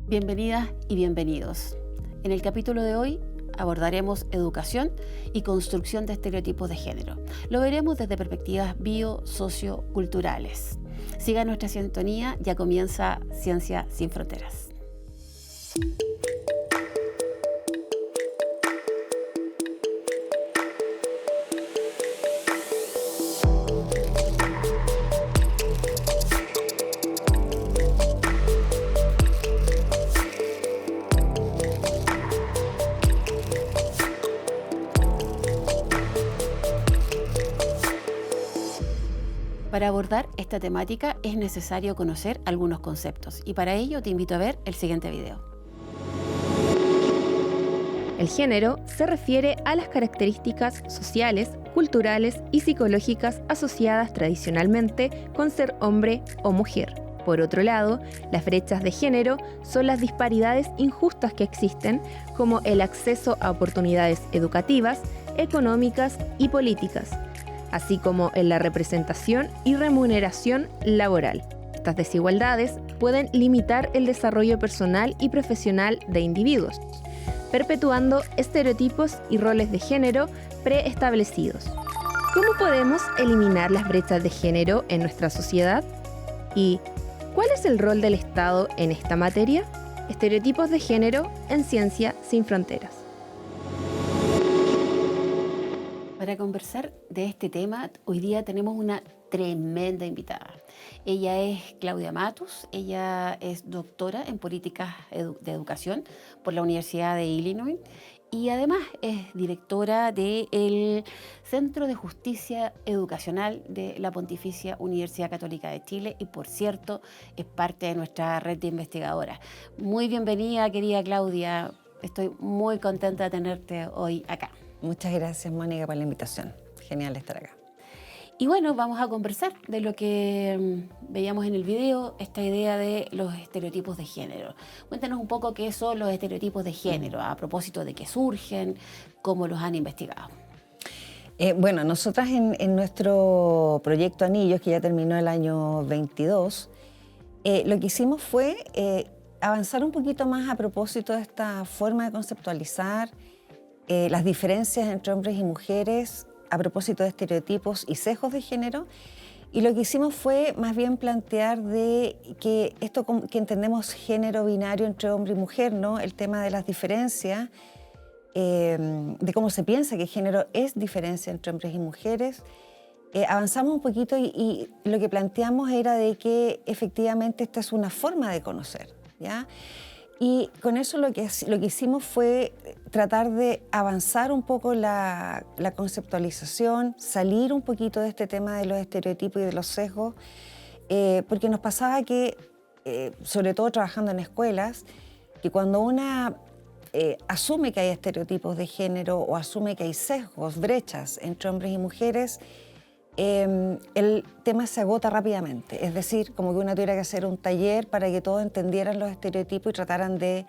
Bienvenidas y bienvenidos. En el capítulo de hoy abordaremos educación y construcción de estereotipos de género. Lo veremos desde perspectivas bio-socio-culturales. Siga nuestra sintonía, ya comienza Ciencia sin Fronteras. Para abordar esta temática es necesario conocer algunos conceptos y para ello te invito a ver el siguiente video. El género se refiere a las características sociales, culturales y psicológicas asociadas tradicionalmente con ser hombre o mujer. Por otro lado, las brechas de género son las disparidades injustas que existen, como el acceso a oportunidades educativas, económicas y políticas, así como en la representación y remuneración laboral. Estas desigualdades pueden limitar el desarrollo personal y profesional de individuos, perpetuando estereotipos y roles de género preestablecidos. ¿Cómo podemos eliminar las brechas de género en nuestra sociedad? ¿Y cuál es el rol del Estado en esta materia? Estereotipos de género en Ciencia sin Fronteras. Para conversar de este tema, hoy día tenemos una tremenda invitada. Ella es Claudia Matus, ella es doctora en políticas de educación por la Universidad de Illinois y además es directora del Centro de Justicia Educacional de la Pontificia Universidad Católica de Chile y, por cierto, es parte de nuestra red de investigadoras. Muy bienvenida, querida Claudia. Estoy muy contenta de tenerte hoy acá. Muchas gracias, Mónica, por la invitación. Genial estar acá. Y bueno, vamos a conversar de lo que veíamos en el video, esta idea de los estereotipos de género. Cuéntanos un poco qué son los estereotipos de género, a propósito de qué surgen, cómo los han investigado. Bueno, nosotras en nuestro proyecto Anillos, que ya terminó el año 22, lo que hicimos fue avanzar un poquito más a propósito de esta forma de conceptualizar las diferencias entre hombres y mujeres a propósito de estereotipos y sesgos de género. Y lo que hicimos fue más bien plantear de que esto que entendemos género binario entre hombre y mujer, ¿no? El tema de las diferencias, de cómo se piensa que género es diferencia entre hombres y mujeres. Avanzamos un poquito y lo que planteamos era de que efectivamente esta es una forma de conocer, ¿ya? Y con eso lo que hicimos fue tratar de avanzar un poco la conceptualización, salir un poquito de este tema de los estereotipos y de los sesgos, porque nos pasaba que, sobre todo trabajando en escuelas, que cuando una asume que hay estereotipos de género o asume que hay sesgos, brechas entre hombres y mujeres, el tema se agota rápidamente. Es decir, como que uno tuviera que hacer un taller para que todos entendieran los estereotipos y trataran de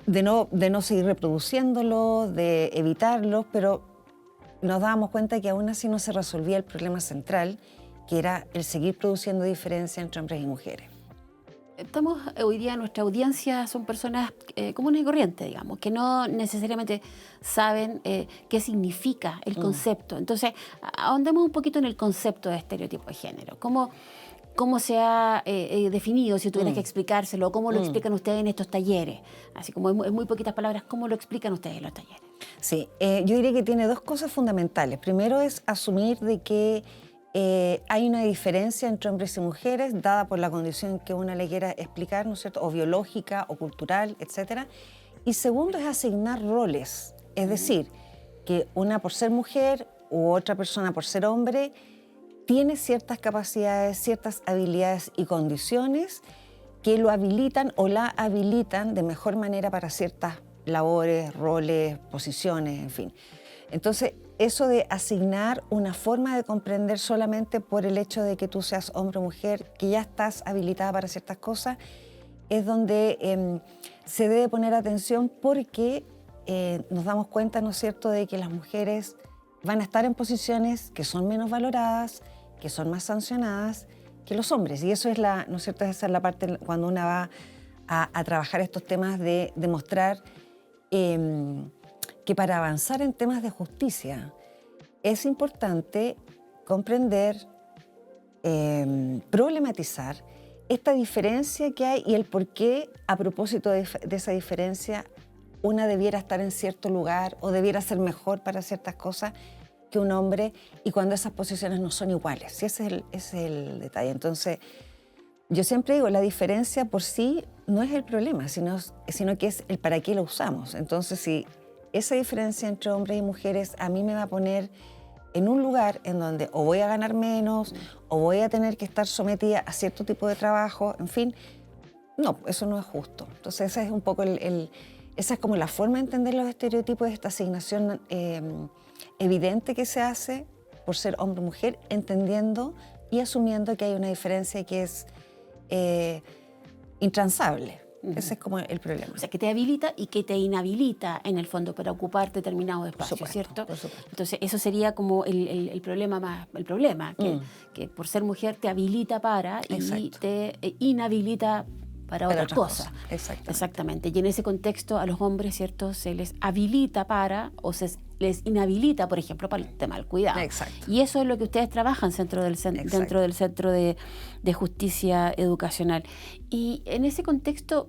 no seguir reproduciéndolos, de evitarlos, pero nos dábamos cuenta que aún así no se resolvía el problema central, que era el seguir produciendo diferencia entre hombres y mujeres. Estamos hoy día, nuestra audiencia son personas comunes y corrientes, digamos, que no necesariamente saben qué significa el concepto. Entonces, ahondemos un poquito en el concepto de estereotipo de género. ¿Cómo se ha definido, si tuvieras que explicárselo, cómo lo explican ustedes en estos talleres? Así como en muy poquitas palabras, ¿cómo lo explican ustedes en los talleres? Sí, yo diría que tiene dos cosas fundamentales. Primero es asumir de que hay una diferencia entre hombres y mujeres dada por la condición que una le quiera explicar, ¿no es cierto?, o biológica o cultural, etc. Y segundo es asignar roles, es decir, que una por ser mujer u otra persona por ser hombre tiene ciertas capacidades, ciertas habilidades y condiciones que lo habilitan o la habilitan de mejor manera para ciertas labores, roles, posiciones, en fin. Entonces, eso de asignar una forma de comprender solamente por el hecho de que tú seas hombre o mujer, que ya estás habilitada para ciertas cosas, es donde se debe poner atención porque nos damos cuenta, ¿no es cierto?, de que las mujeres van a estar en posiciones que son menos valoradas, que son más sancionadas que los hombres. Y eso es ¿no es cierto? Esa es la parte cuando uno va a trabajar estos temas de demostrar que para avanzar en temas de justicia es importante comprender, problematizar esta diferencia que hay y el por qué, a propósito de esa diferencia, una debiera estar en cierto lugar o debiera ser mejor para ciertas cosas que un hombre, y cuando esas posiciones no son iguales. Y ese es el detalle. Entonces, yo siempre digo, la diferencia por sí no es el problema, sino que es el para qué lo usamos. Entonces, si esa diferencia entre hombres y mujeres a mí me va a poner en un lugar en donde o voy a ganar menos o voy a tener que estar sometida a cierto tipo de trabajo, en fin, no, eso no es justo. Entonces, esa es un poco esa es como la forma de entender los estereotipos, de esta asignación evidente que se hace por ser hombre o mujer, entendiendo y asumiendo que hay una diferencia que es intransable. Ese es como el problema. O sea, que te habilita y que te inhabilita, en el fondo, para ocupar determinados espacios, Por supuesto, ¿cierto? por supuesto. Entonces, eso sería como el problema que por ser mujer te habilita para y Exacto. te inhabilita para otras cosas. Exactamente. Y en ese contexto a los hombres, ¿cierto? Se les habilita para o se les inhabilita, por ejemplo, para el tema del cuidado. Exacto. Y eso es lo que ustedes trabajan dentro del Centro de Justicia Educacional. Y en ese contexto,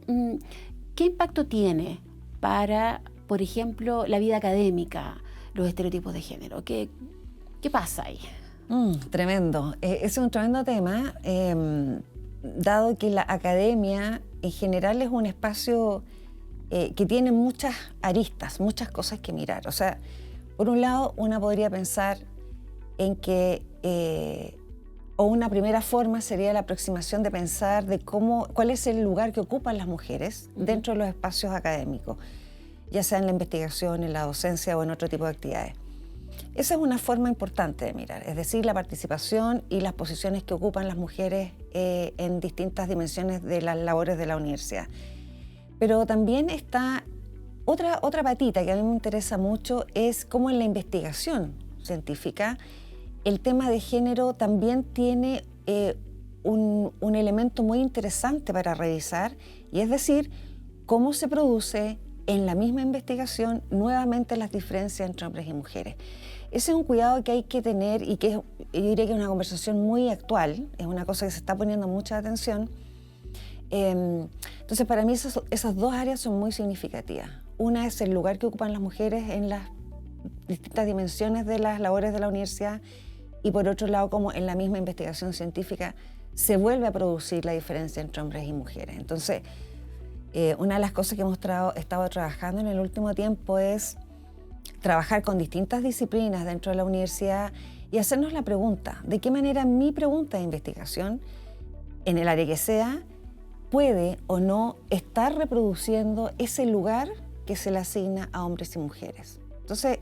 ¿qué impacto tiene para, por ejemplo, la vida académica, los estereotipos de género? ¿Qué pasa ahí? Tremendo. Ese es un tremendo tema, dado que la academia en general es un espacio que tiene muchas aristas, muchas cosas que mirar. O sea, por un lado, uno podría pensar en que, o una primera forma sería la aproximación de pensar de cuál es el lugar que ocupan las mujeres dentro de los espacios académicos, ya sea en la investigación, en la docencia o en otro tipo de actividades. Esa es una forma importante de mirar, es decir, la participación y las posiciones que ocupan las mujeres en distintas dimensiones de las labores de la universidad. Pero también está otra patita que a mí me interesa mucho, es cómo en la investigación científica el tema de género también tiene un elemento muy interesante para revisar, y es decir, cómo se produce en la misma investigación nuevamente las diferencias entre hombres y mujeres. Ese es un cuidado que hay que tener y que yo diría que es una conversación muy actual, es una cosa que se está poniendo mucha atención. Entonces, para mí esas dos áreas son muy significativas. Una es el lugar que ocupan las mujeres en las distintas dimensiones de las labores de la universidad, y por otro lado, como en la misma investigación científica se vuelve a producir la diferencia entre hombres y mujeres. Entonces, una de las cosas que hemos estado trabajando en el último tiempo es trabajar con distintas disciplinas dentro de la universidad y hacernos la pregunta, ¿de qué manera mi pregunta de investigación, en el área que sea, puede o no estar reproduciendo ese lugar que se le asigna a hombres y mujeres? Entonces,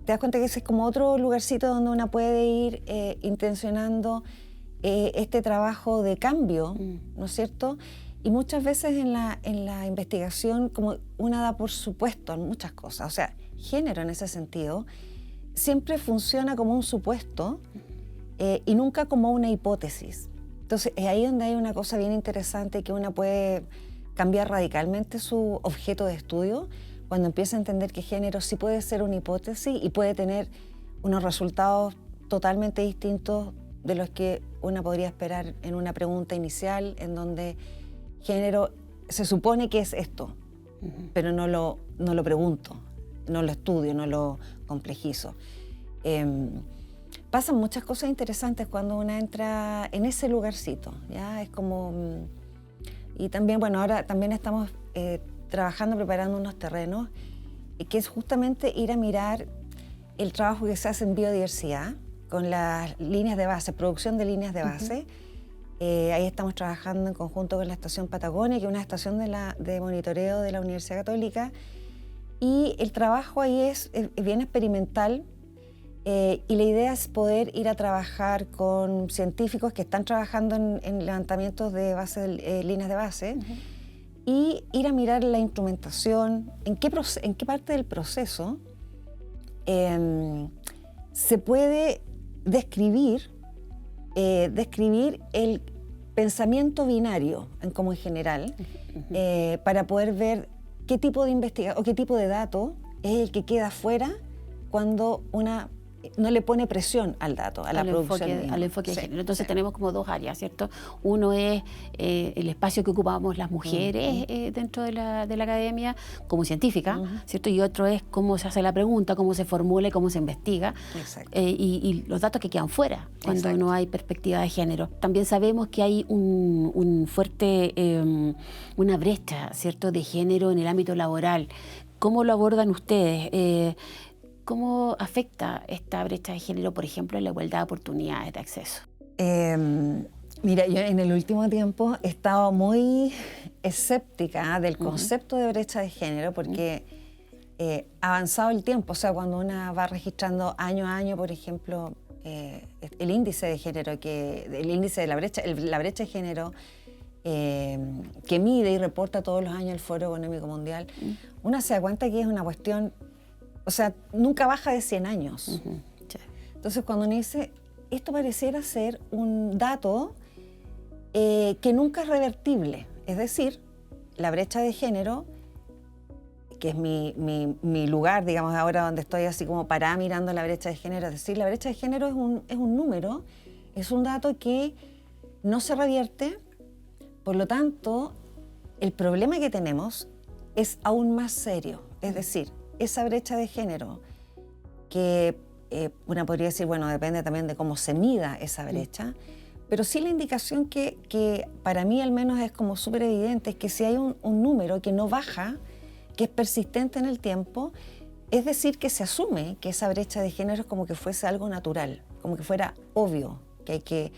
te das cuenta que ese es como otro lugarcito donde uno puede ir intencionando este trabajo de cambio, ¿no es cierto? Y muchas veces en la investigación, como una da por supuesto en muchas cosas, o sea, género en ese sentido, siempre funciona como un supuesto y nunca como una hipótesis. Entonces, es ahí donde hay una cosa bien interesante, que uno puede cambiar radicalmente su objeto de estudio cuando empieza a entender que género sí puede ser una hipótesis y puede tener unos resultados totalmente distintos de los que uno podría esperar en una pregunta inicial, en donde género se supone que es esto, pero no lo pregunto, no lo estudio, no lo complejizo. Pasan muchas cosas interesantes cuando uno entra en ese lugarcito, ¿ya? Es como... Y también, bueno, ahora también estamos trabajando, preparando unos terrenos, que es justamente ir a mirar el trabajo que se hace en biodiversidad, con las líneas de base, producción de líneas de base. Ahí estamos trabajando en conjunto con la Estación Patagonia, que es una estación de monitoreo de la Universidad Católica, y el trabajo ahí es bien experimental, y la idea es poder ir a trabajar con científicos que están trabajando en levantamientos de líneas de base, y ir a mirar la instrumentación, en qué parte del proceso se puede describir describir el pensamiento binario, como en general, para poder ver qué tipo de investigación o qué tipo de dato es el que queda fuera cuando no le pone presión al dato, a la producción. Al enfoque de Sí, género. Entonces sí. tenemos como dos áreas, ¿cierto? Uno es el espacio que ocupamos las mujeres dentro de la academia como científica, ¿cierto? Y otro es cómo se hace la pregunta, cómo se formula y cómo se investiga. Exacto. Y los datos que quedan fuera cuando Exacto. no hay perspectiva de género. También sabemos que hay un fuerte, una brecha, ¿cierto?, de género en el ámbito laboral. ¿Cómo lo abordan ustedes? ¿Cómo afecta esta brecha de género, por ejemplo, en la igualdad de oportunidades de acceso? Mira, yo en el último tiempo he estado muy escéptica del concepto de brecha de género porque ha avanzado el tiempo. O sea, cuando una va registrando año a año, por ejemplo, el índice de género, el índice de la brecha de género que mide y reporta todos los años el Foro Económico Mundial, uno se da cuenta que es una cuestión, o sea, nunca baja de 100 años. Sí. Entonces, cuando uno dice, esto pareciera ser un dato que nunca es revertible. Es decir, la brecha de género, que es mi lugar, digamos, ahora donde estoy así como parada mirando la brecha de género. Es decir, la brecha de género es un número, es un dato que no se revierte. Por lo tanto, el problema que tenemos es aún más serio. Es decir, esa brecha de género que una podría decir, bueno, depende también de cómo se mida esa brecha, pero sí la indicación que para mí al menos es como súper evidente es que si hay un número que no baja, que es persistente en el tiempo, es decir, que se asume que esa brecha de género es como que fuese algo natural, como que fuera obvio, que hay que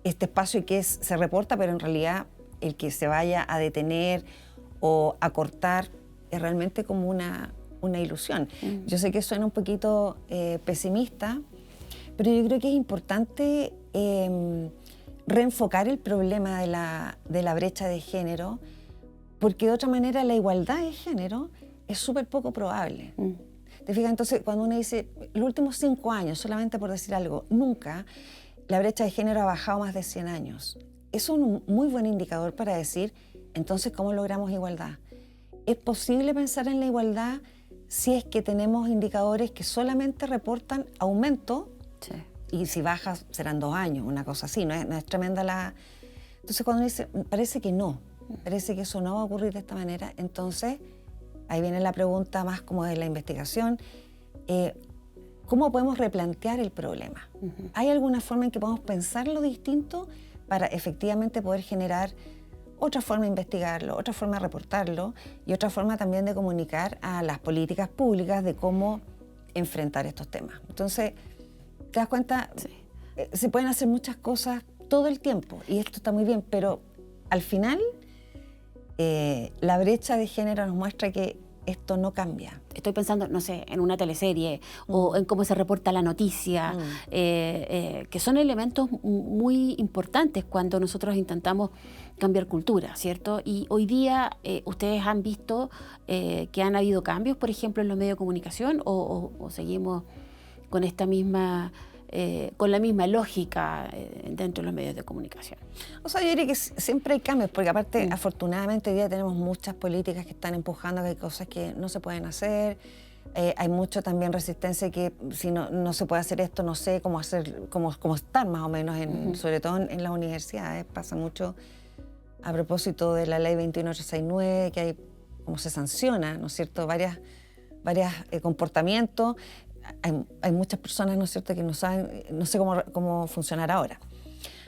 este espacio que se reporta, pero en realidad el que se vaya a detener o a cortar es realmente como una ilusión. Yo sé que suena un poquito pesimista, pero yo creo que es importante reenfocar el problema de la brecha de género, porque de otra manera la igualdad de género es súper poco probable. ¿Te fijas? Entonces, cuando uno dice, los últimos 5 años, solamente por decir algo, nunca la brecha de género ha bajado más de 100 años. Es un muy buen indicador para decir, entonces, ¿cómo logramos igualdad? ¿Es posible pensar en la igualdad si es que tenemos indicadores que solamente reportan aumento? Sí. Y si baja serán 2 años, una cosa así, no es tremenda la... Entonces cuando uno dice, parece que no, parece que eso no va a ocurrir de esta manera, entonces ahí viene la pregunta más como de la investigación, ¿cómo podemos replantear el problema? ¿Hay alguna forma en que podamos pensarlo distinto para efectivamente poder generar otra forma de investigarlo, otra forma de reportarlo y otra forma también de comunicar a las políticas públicas de cómo enfrentar estos temas? Entonces, ¿te das cuenta? Sí. Se pueden hacer muchas cosas todo el tiempo y esto está muy bien, pero al final la brecha de género nos muestra que esto no cambia. Estoy pensando, no sé, en una teleserie o en cómo se reporta la noticia, que son elementos muy importantes cuando nosotros intentamos cambiar cultura, ¿cierto? Y hoy día ustedes han visto que han habido cambios, por ejemplo, en los medios de comunicación o seguimos con esta misma... con la misma lógica dentro de los medios de comunicación. O sea, yo diría que siempre hay cambios, porque aparte, afortunadamente, hoy día tenemos muchas políticas que están empujando que hay cosas que no se pueden hacer. Hay mucho también resistencia que si no se puede hacer esto, no sé cómo hacer, cómo estar más o menos, sobre todo en las universidades. Pasa mucho a propósito de la ley 21869, que hay como se sanciona, ¿no es cierto?, varias comportamientos. Hay muchas personas, ¿no es cierto?, que no saben, no sé cómo funcionar ahora.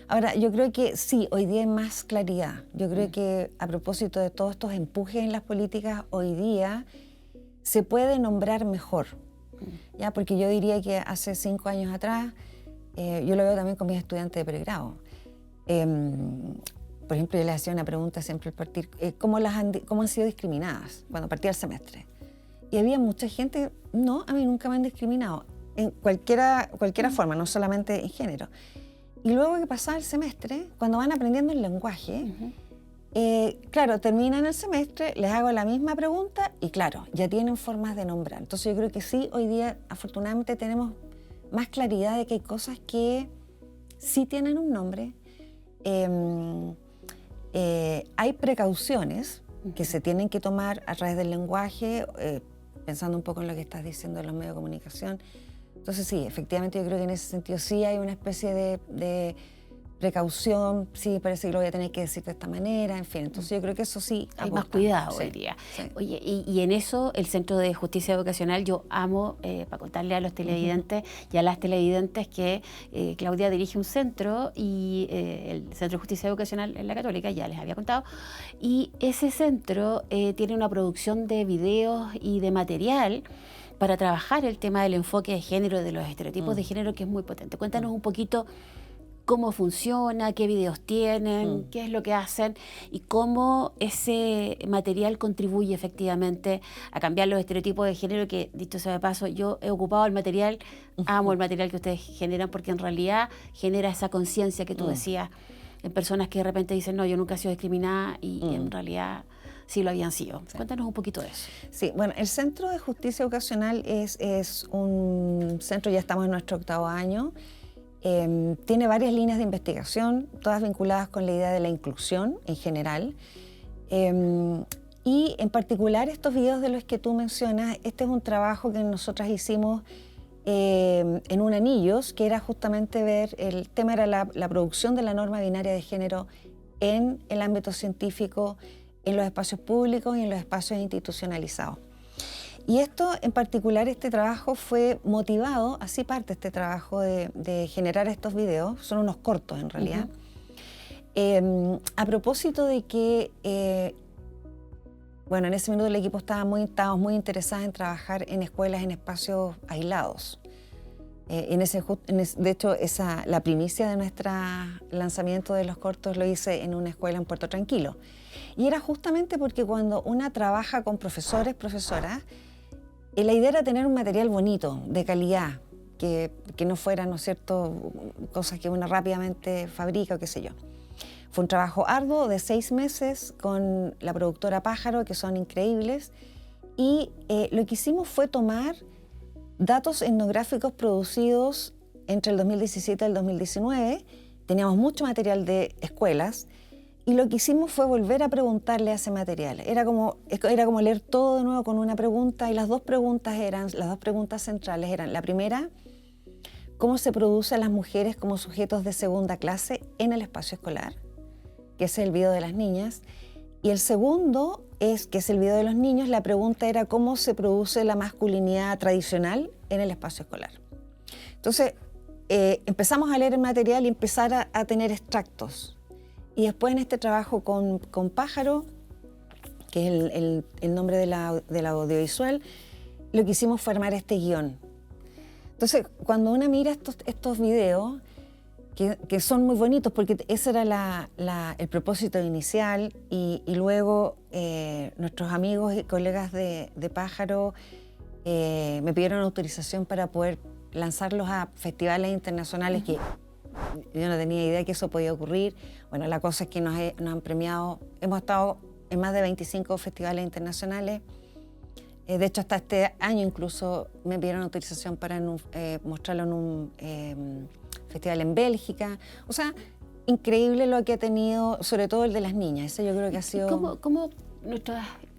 Ahora, yo creo que sí, hoy día hay más claridad. Yo creo que a propósito de todos estos empujes en las políticas, hoy día se puede nombrar mejor. ¿Ya? Porque yo diría que hace 5 años atrás, yo lo veo también con mis estudiantes de pregrado. Por ejemplo, yo les hacía una pregunta siempre al partir, ¿cómo han sido discriminadas cuando partía el semestre? Y había mucha gente, no, a mí nunca me han discriminado, en cualquiera forma, no solamente en género. Y luego que pasaba el semestre, cuando van aprendiendo el lenguaje, claro, terminan el semestre, les hago la misma pregunta y claro, ya tienen formas de nombrar. Entonces yo creo que sí, hoy día afortunadamente tenemos más claridad de que hay cosas que sí tienen un nombre. Hay precauciones que se tienen que tomar a través del lenguaje, pensando un poco en lo que estás diciendo de los medios de comunicación. Entonces sí, efectivamente yo creo que en ese sentido sí hay una especie de precaución, sí, parece que lo voy a tener que decir de esta manera, en fin, entonces yo creo que eso sí hay aporta. más cuidado Sí, hoy día. sí. Oye, y en eso el Centro de Justicia Educacional, yo amo, para contarle a los televidentes y a las televidentes que Claudia dirige un centro, y el Centro de Justicia Educacional en la Católica, ya les había contado, y ese centro tiene una producción de videos y de material para trabajar el tema del enfoque de género, de los estereotipos de género, que es muy potente. Cuéntanos un poquito cómo funciona, qué videos tienen, qué es lo que hacen y cómo ese material contribuye efectivamente a cambiar los estereotipos de género, que, dicho sea de paso, yo he ocupado el material, amo el material que ustedes generan, porque en realidad genera esa conciencia que tú decías en personas que de repente dicen, no, yo nunca he sido discriminada, y en realidad sí lo habían sido. Sí. Cuéntanos un poquito de eso. Sí, bueno, el Centro de Justicia Educacional es un centro, ya estamos en nuestro 8º año. Tiene varias líneas de investigación, todas vinculadas con la idea de la inclusión en general. Y en particular estos videos de los que tú mencionas, este es un trabajo que nosotras hicimos en un Anillos, que era justamente ver, el tema era la producción de la norma binaria de género en el ámbito científico, en los espacios públicos y en los espacios institucionalizados. Y esto en particular, este trabajo fue motivado, así parte este trabajo de generar estos videos, son unos cortos en realidad, a propósito de que, bueno, en ese minuto el equipo estábamos muy interesados en trabajar en escuelas, en espacios aislados. De hecho, la primicia de nuestro lanzamiento de los cortos lo hice en una escuela en Puerto Tranquilo. Y era justamente porque cuando una trabaja con profesores, profesoras, la idea era tener un material bonito, de calidad, que no fuera, ¿no es cierto?, cosas que uno rápidamente fabrica o qué sé yo. Fue un trabajo arduo de 6 meses con la productora Pájaro, que son increíbles, y lo que hicimos fue tomar datos etnográficos producidos entre el 2017 y el 2019. Teníamos mucho material de escuelas, y lo que hicimos fue volver a preguntarle a ese material. Era como leer todo de nuevo con una pregunta, y las dos preguntas centrales eran: la primera, ¿cómo se producen las mujeres como sujetos de segunda clase en el espacio escolar?, que es el video de las niñas. Y el segundo, que es el video de los niños, la pregunta era: ¿cómo se produce la masculinidad tradicional en el espacio escolar? Entonces, empezamos a leer el material y empezar a tener extractos. Y después en este trabajo con Pájaro, que es el nombre de la audiovisual, lo que hicimos fue armar este guión. Entonces, cuando uno mira estos videos, que son muy bonitos, porque ese era el propósito inicial, y luego nuestros amigos y colegas de Pájaro me pidieron autorización para poder lanzarlos a festivales internacionales, que yo no tenía idea que eso podía ocurrir. Bueno, la cosa es que nos han premiado, hemos estado en más de 25 festivales internacionales. De hecho, hasta este año incluso me pidieron autorización para mostrarlo en un festival en Bélgica. O sea, increíble lo que ha tenido, sobre todo el de las niñas. Ese yo creo que ha sido... ¿Cómo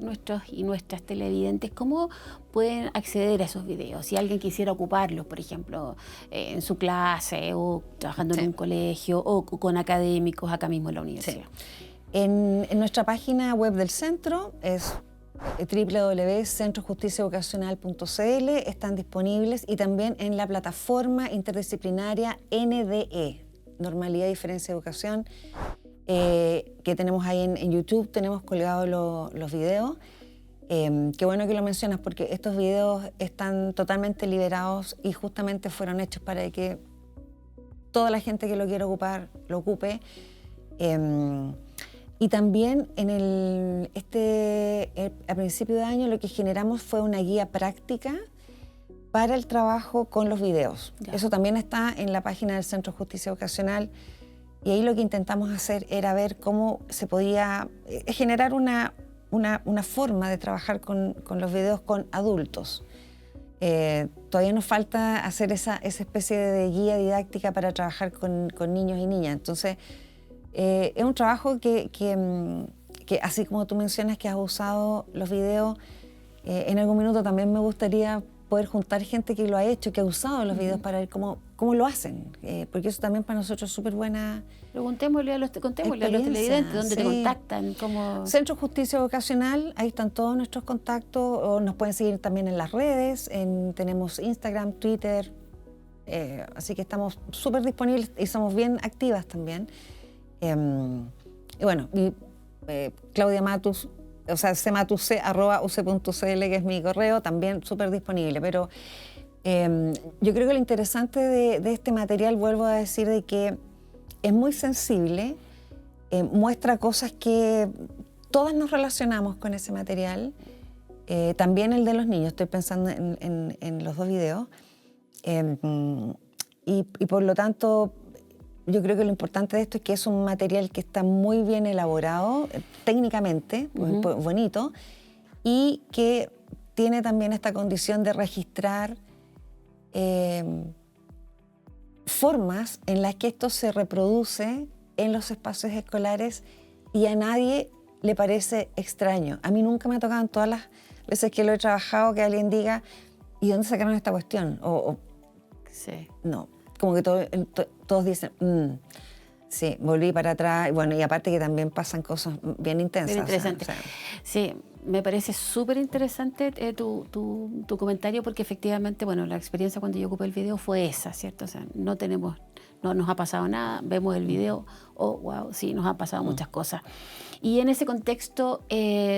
nuestros y nuestras televidentes, cómo pueden acceder a esos videos? Si alguien quisiera ocuparlos, por ejemplo, en su clase, o trabajando en un colegio, o con académicos acá mismo en la universidad. Sí. En nuestra página web del centro es www.centrojusticiaeducacional.cl, están disponibles, y también en la plataforma interdisciplinaria NDE, Normalidad, Diferencia, Educación, que tenemos ahí en YouTube. Tenemos colgados los videos. Qué bueno que lo mencionas, porque estos videos están totalmente liberados y justamente fueron hechos para que toda la gente que lo quiera ocupar lo ocupe. Y también a principio de año lo que generamos fue una guía práctica para el trabajo con los videos. Ya. Eso también está en la página del Centro de Justicia Educacional, y ahí lo que intentamos hacer era ver cómo se podía generar una forma de trabajar con los videos con adultos. Todavía nos falta hacer esa especie de guía didáctica para trabajar con niños y niñas. Entonces, es un trabajo que, así como tú mencionas que has usado los videos, en algún minuto también me gustaría poder juntar gente que lo ha hecho, que ha usado los videos para ver cómo lo hacen, porque eso también para nosotros es súper buena. Contémosle a los televidentes dónde te contactan. Centro Justicia Vocacional, ahí están todos nuestros contactos, o nos pueden seguir también en las redes, tenemos Instagram, Twitter, así que estamos súper disponibles y somos bien activas también. Y bueno, Claudia Matus, o sea, cmatuc@uc.cl, que es mi correo, también súper disponible. Pero yo creo que lo interesante de este material, vuelvo a decir, de que es muy sensible, muestra cosas que todas nos relacionamos con ese material, también el de los niños, estoy pensando en los dos videos, y por lo tanto yo creo que lo importante de esto es que es un material que está muy bien elaborado técnicamente, bonito, y que tiene también esta condición de registrar formas en las que esto se reproduce en los espacios escolares y a nadie le parece extraño. A mí nunca me ha tocado, en todas las veces que lo he trabajado, que alguien diga, ¿y dónde sacaron esta cuestión? Sí. No, como que todos dicen, sí, volví para atrás. Y bueno, y aparte que también pasan cosas bien intensas. Bien interesante. Sí, me parece súper interesante tu comentario, porque efectivamente, bueno, la experiencia cuando yo ocupé el video fue esa, ¿cierto? O sea, no nos ha pasado nada, vemos el video, wow, sí, nos han pasado muchas cosas. Y en ese contexto,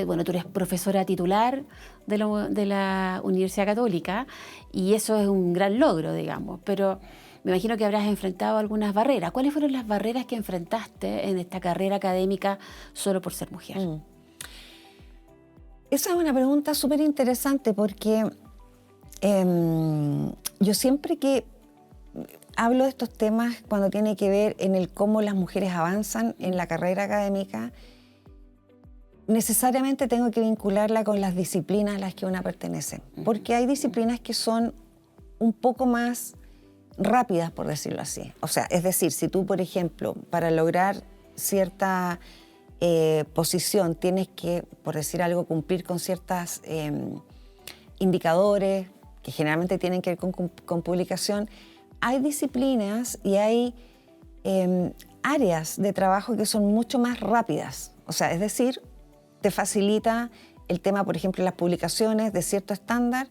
bueno, tú eres profesora titular de la Universidad Católica, y eso es un gran logro, digamos, pero me imagino que habrás enfrentado algunas barreras. ¿Cuáles fueron las barreras que enfrentaste en esta carrera académica solo por ser mujer? Esa es una pregunta súper interesante, porque yo siempre que hablo de estos temas, cuando tiene que ver en el cómo las mujeres avanzan en la carrera académica, necesariamente tengo que vincularla con las disciplinas a las que una pertenece, porque hay disciplinas que son un poco más rápidas, por decirlo así. O sea, es decir, si tú, por ejemplo, para lograr cierta posición tienes que, por decir algo, cumplir con ciertos indicadores que generalmente tienen que ver con publicación, hay disciplinas y hay áreas de trabajo que son mucho más rápidas. O sea, es decir, te facilita el tema, por ejemplo, las publicaciones de cierto estándar,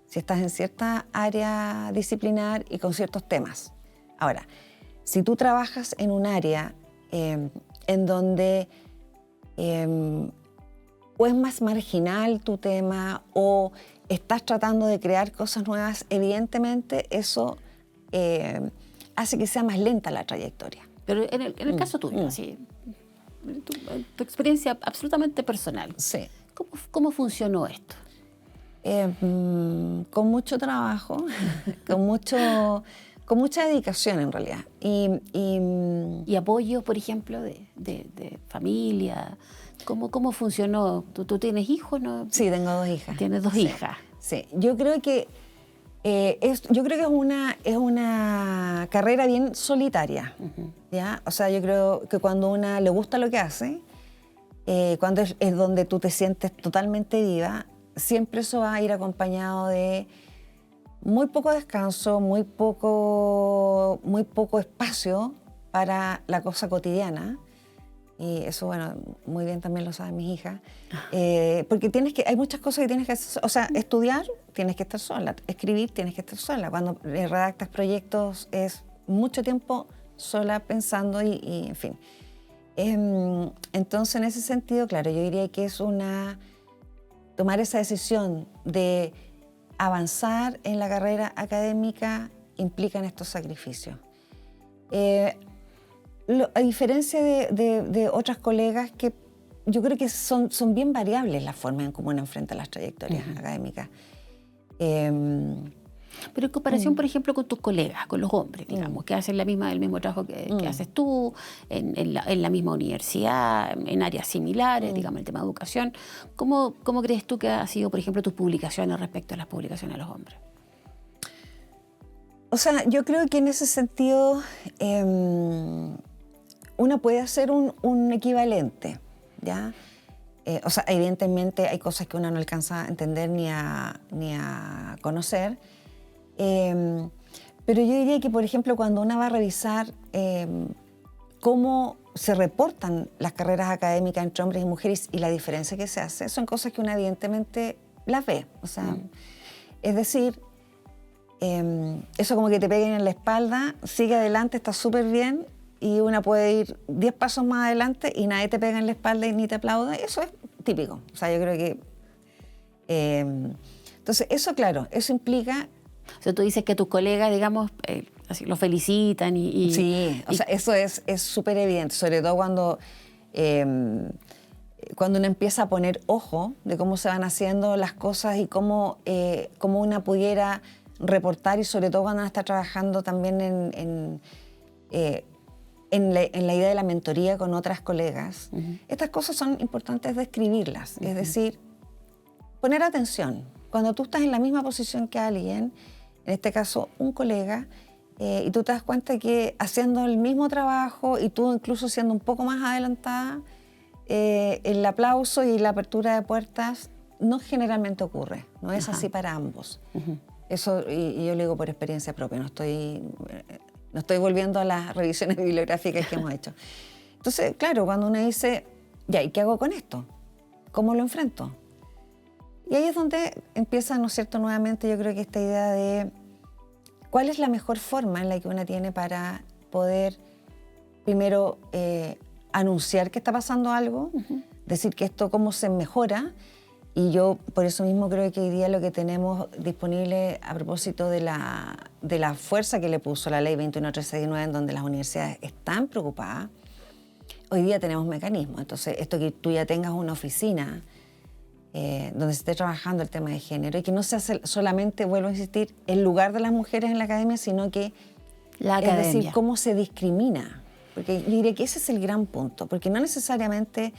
si estás en cierta área disciplinar y con ciertos temas. Ahora, si tú trabajas en un área en donde o es más marginal tu tema o estás tratando de crear cosas nuevas, evidentemente eso hace que sea más lenta la trayectoria. Pero en el caso tuyo, así, tu experiencia absolutamente personal, sí. ¿Cómo funcionó esto? Con mucho trabajo, con mucha dedicación en realidad. ¿Y apoyo, por ejemplo, de familia? ¿Cómo funcionó? ¿Tú tienes hijos, no? Sí, tengo 2 hijas. ¿Tienes 2 hijas? Sí, yo creo que es una carrera bien solitaria, ¿ya? O sea, yo creo que cuando una le gusta lo que hace, cuando es donde tú te sientes totalmente viva, siempre eso va a ir acompañado de muy poco descanso, muy poco espacio para la cosa cotidiana. Y eso, bueno, muy bien también lo saben mis hijas. Porque hay muchas cosas que tienes que hacer. O sea, estudiar, tienes que estar sola. Escribir, tienes que estar sola. Cuando redactas proyectos, es mucho tiempo sola pensando y en fin. Entonces, en ese sentido, claro, yo diría que es tomar esa decisión de avanzar en la carrera académica implican estos sacrificios. A diferencia de otras colegas, que yo creo que son bien variables las formas en cómo uno enfrenta las trayectorias académicas. Pero en comparación, por ejemplo, con tus colegas, con los hombres, digamos, que hacen el mismo trabajo que haces tú, en la misma universidad, en áreas similares, digamos, el tema de educación, ¿cómo crees tú que ha sido, por ejemplo, tus publicaciones respecto a las publicaciones de los hombres? O sea, yo creo que en ese sentido uno puede hacer un equivalente, ¿ya? O sea, evidentemente hay cosas que uno no alcanza a entender ni a conocer, pero yo diría que, por ejemplo, cuando uno va a revisar cómo se reportan las carreras académicas entre hombres y mujeres y la diferencia que se hace, son cosas que uno evidentemente las ve. O sea, es decir, eso como que te peguen en la espalda, sigue adelante, está súper bien, y una puede ir 10 pasos más adelante y nadie te pega en la espalda y ni te aplauda. Eso es típico. O sea, yo creo que... entonces, eso, claro, eso implica... O sea, tú dices que tus colegas, digamos, así, lo felicitan y... Sí, o sea, eso es súper evidente, sobre todo cuando uno empieza a poner ojo de cómo se van haciendo las cosas y cómo una pudiera reportar, y sobre todo cuando uno está trabajando también en la idea de la mentoría con otras colegas. Estas cosas son importantes de escribirlas, es decir, poner atención. Cuando tú estás en la misma posición que alguien, en este caso un colega, y tú te das cuenta que haciendo el mismo trabajo y tú incluso siendo un poco más adelantada, el aplauso y la apertura de puertas no generalmente ocurre, no es así para ambos. Eso, y yo lo digo por experiencia propia, no estoy volviendo a las revisiones bibliográficas que hemos hecho. Entonces, claro, cuando uno dice, ya, ¿y qué hago con esto? ¿Cómo lo enfrento? Y ahí es donde empieza, ¿no es cierto?, nuevamente yo creo que esta idea de cuál es la mejor forma en la que uno tiene para poder, primero, anunciar que está pasando algo, decir que esto cómo se mejora. Y yo por eso mismo creo que hoy día lo que tenemos disponible a propósito de la fuerza que le puso la ley 21369, en donde las universidades están preocupadas, hoy día tenemos mecanismos. Entonces, esto que tú ya tengas una oficina donde se esté trabajando el tema de género y que no se hace solamente, vuelvo a insistir, el lugar de las mujeres en la academia, sino que la academia. Es decir, cómo se discrimina. Porque yo diría que ese es el gran punto, porque no necesariamente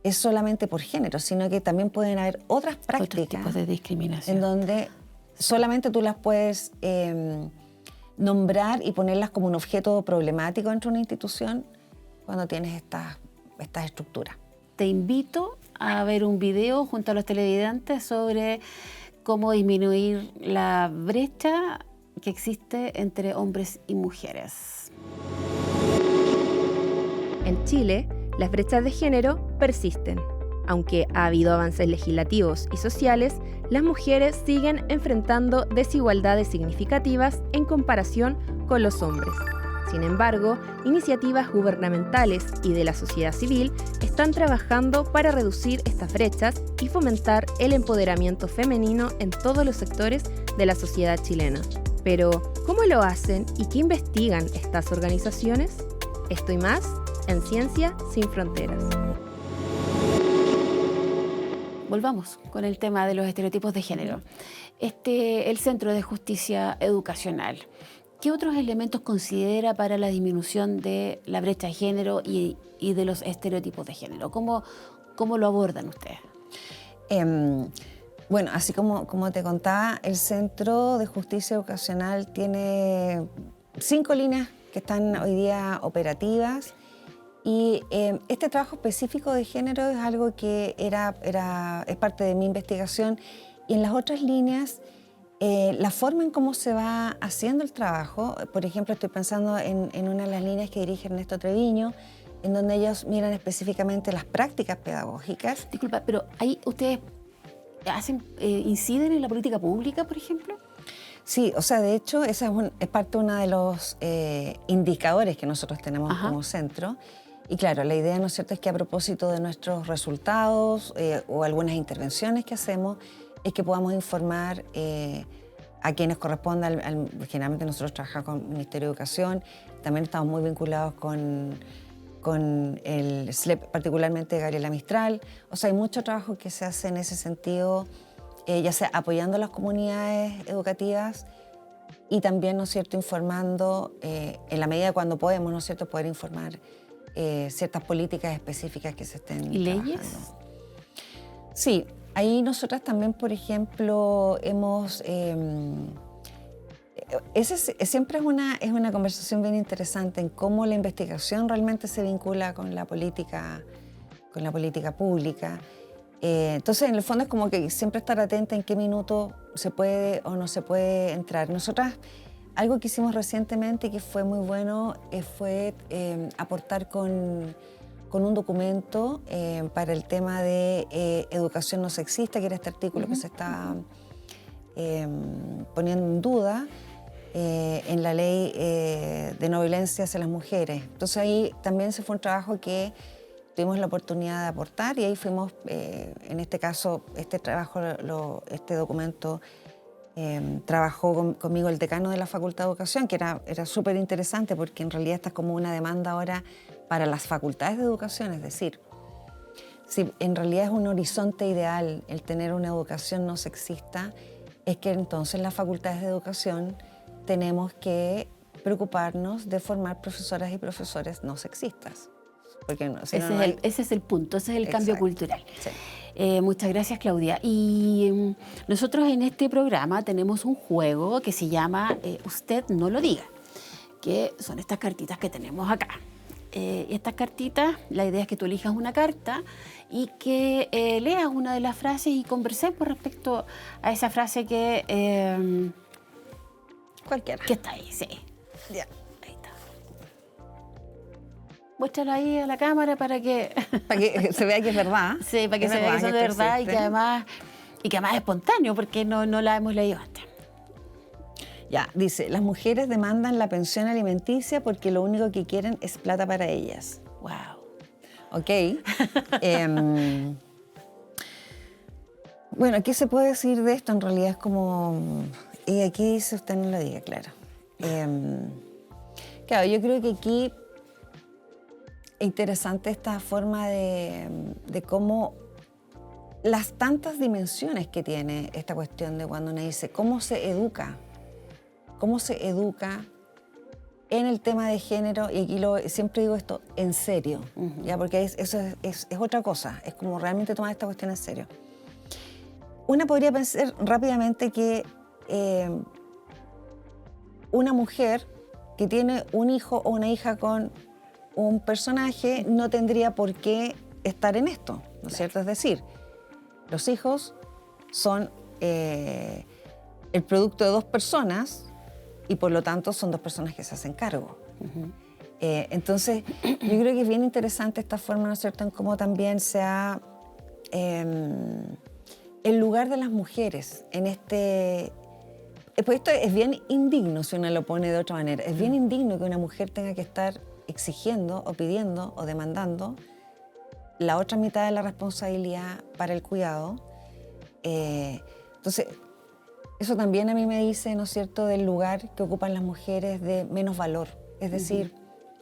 es solamente por género, sino que también pueden haber otras prácticas, otros tipos de discriminación, en donde solamente tú las puedes nombrar y ponerlas como un objeto problemático dentro de una institución cuando tienes estas estructuras. Te invito a ver un video junto a los televidentes sobre cómo disminuir la brecha que existe entre hombres y mujeres. En Chile, las brechas de género persisten. Aunque ha habido avances legislativos y sociales, las mujeres siguen enfrentando desigualdades significativas en comparación con los hombres. Sin embargo, iniciativas gubernamentales y de la sociedad civil están trabajando para reducir estas brechas y fomentar el empoderamiento femenino en todos los sectores de la sociedad chilena. Pero, ¿cómo lo hacen y qué investigan estas organizaciones? Esto y más en Ciencia Sin Fronteras. Volvamos con el tema de los estereotipos de género. El Centro de Justicia Educacional, ¿qué otros elementos considera para la disminución de la brecha de género y de los estereotipos de género? ¿Cómo lo abordan ustedes? Bueno, así como te contaba, el Centro de Justicia Educacional tiene 5 líneas que están hoy día operativas. Y este trabajo específico de género es algo que es parte de mi investigación. Y en las otras líneas, la forma en cómo se va haciendo el trabajo, por ejemplo, estoy pensando en una de las líneas que dirige Ernesto Treviño, en donde ellos miran específicamente las prácticas pedagógicas. Disculpa, pero ahí ustedes inciden en la política pública, por ejemplo. Sí, o sea, de hecho, esa es parte de uno de los indicadores que nosotros tenemos como centro. Y claro, la idea, ¿no es cierto?, es que a propósito de nuestros resultados o algunas intervenciones que hacemos, es que podamos informar a quienes corresponda. Generalmente nosotros trabajamos con el Ministerio de Educación, también estamos muy vinculados con el SLEP, particularmente Gabriela Mistral. O sea, hay mucho trabajo que se hace en ese sentido ya sea apoyando a las comunidades educativas y también, ¿no es cierto?, informando, en la medida cuando podemos, ¿no es cierto?, poder informar ciertas políticas específicas que se estén ¿Y trabajando. leyes? Sí, ahí nosotras también, por ejemplo, hemos... siempre es una conversación bien interesante en cómo la investigación realmente se vincula con la política pública. Entonces, en el fondo es como que siempre estar atenta en qué minuto se puede o no se puede entrar. Nosotras, algo que hicimos recientemente y que fue muy bueno fue aportar con un documento para el tema de educación no sexista, que era este artículo que se está poniendo en duda en la ley de no violencia hacia las mujeres. Entonces ahí también se fue un trabajo que tuvimos la oportunidad de aportar y ahí fuimos, en este caso, este documento trabajó conmigo el decano de la Facultad de Educación, que era súper interesante porque en realidad esta es como una demanda ahora para las facultades de educación, es decir, si en realidad es un horizonte ideal el tener una educación no sexista, es que entonces las facultades de educación tenemos que preocuparnos de formar profesoras y profesores no sexistas. Porque Ese es el punto, ese es el cambio cultural. Sí. Muchas gracias, Claudia. Y nosotros en este programa tenemos un juego que se llama Usted no lo diga, que son estas cartitas que tenemos acá. Estas cartitas, la idea es que tú elijas una carta y que leas una de las frases y conversemos respecto a esa frase que... Cualquiera. que está ahí, sí. Ya. Ahí está. Muéstralo ahí a la cámara para que... Para que se vea que es verdad. Sí, para que se vea que son de verdad y que además es espontáneo, porque no la hemos leído antes. Ya, dice, las mujeres demandan la pensión alimenticia porque lo único que quieren es plata para ellas. Wow. Ok. Bueno, ¿qué se puede decir de esto? En realidad es como... Y aquí dice, usted no lo diga, claro. Claro, yo creo que aquí es interesante esta forma de cómo las tantas dimensiones que tiene esta cuestión de cuando uno dice cómo se educa en el tema de género, y aquí siempre digo esto, en serio, ¿ya? Porque eso es otra cosa, es como realmente tomar esta cuestión en serio. Una podría pensar rápidamente que una mujer que tiene un hijo o una hija con un personaje no tendría por qué estar en esto, ¿no es cierto? Es decir, los hijos son el producto de dos personas y por lo tanto son dos personas que se hacen cargo. Entonces, yo creo que es bien interesante esta forma, ¿no es cierto?, en cómo también se ha el lugar de las mujeres en este... Pues esto es bien indigno si uno lo pone de otra manera. Es bien indigno que una mujer tenga que estar exigiendo o pidiendo o demandando la otra mitad de la responsabilidad para el cuidado. Entonces, eso también a mí me dice, ¿no es cierto?, del lugar que ocupan las mujeres de menos valor. Es decir,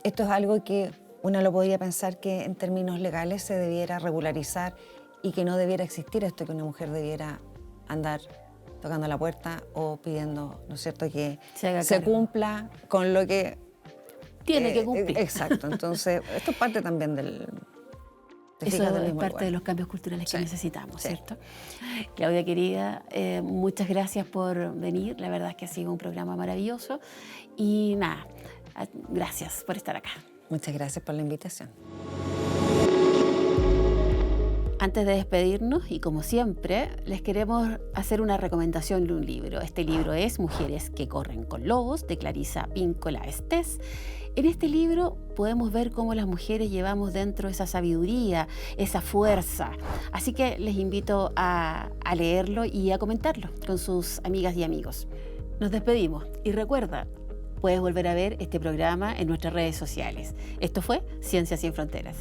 esto es algo que uno lo podría pensar que en términos legales se debiera regularizar y que no debiera existir esto, que una mujer debiera andar tocando la puerta o pidiendo, ¿no es cierto?, que se cumpla con lo que... Tiene que cumplir. Exacto. Entonces, esto es parte también del... Eso es parte de los cambios culturales que necesitamos, ¿cierto? Claudia, querida, muchas gracias por venir. La verdad es que ha sido un programa maravilloso. Y nada, gracias por estar acá. Muchas gracias por la invitación. Antes de despedirnos, y como siempre, les queremos hacer una recomendación de un libro. Este libro es Mujeres que corren con lobos, de Clarisa Píncola Estés. En este libro podemos ver cómo las mujeres llevamos dentro esa sabiduría, esa fuerza. Así que les invito a leerlo y a comentarlo con sus amigas y amigos. Nos despedimos y recuerda, puedes volver a ver este programa en nuestras redes sociales. Esto fue Ciencia Sin Fronteras.